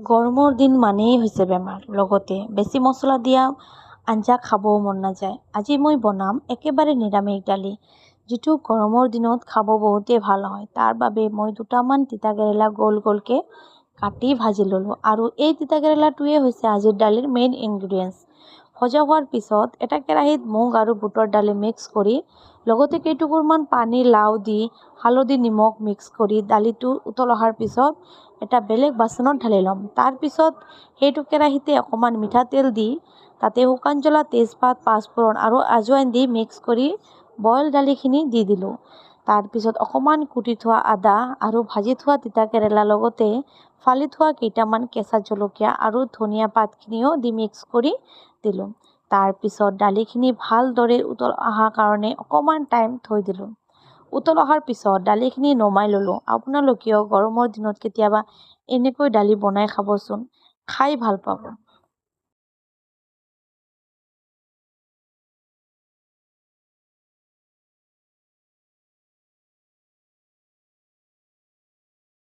গৰমৰ দিন মানেই হৈছে বেমাৰ, লগতে বেছি মছলা দিয়া আঞ্জা খাবও মন নাযায়। আজি মই বনাম একেবাৰে নিৰামিষ দালি, যিটো গৰমৰ দিনত খাব বহুতেই ভাল হয়। তাৰ বাবে মই দুটামান তিতাকেৰেলা গোল গোলকৈ কাটি ভাজি ল'লোঁ আৰু এই তিতাকেৰেলাটোৱে হৈছে আজিৰ দালিৰ মেইন ইনগ্ৰিডিয়েণ্টছ। ভজা হোৱাৰ পিছত এটা কেৰাহীত মুগ আৰু বুটৰ দালি মিক্স কৰি লগতে কেইটুকুৰমান পানী লাও দি হালধি নিমখ মিক্স কৰি দালিটো উতল অহাৰ পিছত এটা বেলেগ বাচনত ঢালি ল'ম। তাৰপিছত সেইটো কেৰাহীতে অকণমান মিঠাতেল দি তাতে শুকান জ্বলা, তেজপাত, পাঁচফোৰণ আৰু আজৱাইন দি মিক্স কৰি বইল দালিখিনি দি দিলোঁ। তাৰপিছত অকণমান কুটি থোৱা আদা আৰু ভাজি থোৱা তিতাকেৰেলা লগতে ফালি থোৱা কেইটামান কেঁচা জলকীয়া আৰু ধনিয়া পাতখিনিও দি মিক্স কৰি দিলোঁ। তাৰপিছত দালিখিনি ভালদৰে উতল অহাৰ কাৰণে অকণমান টাইম থৈ দিলোঁ। উতল অহাৰ পিছত দালিখিনি নমাই ল'লোঁ। আপোনালোকেও গৰমৰ দিনত কেতিয়াবা এনেকৈ দালি বনাই খাবচোন, খাই ভাল পাব।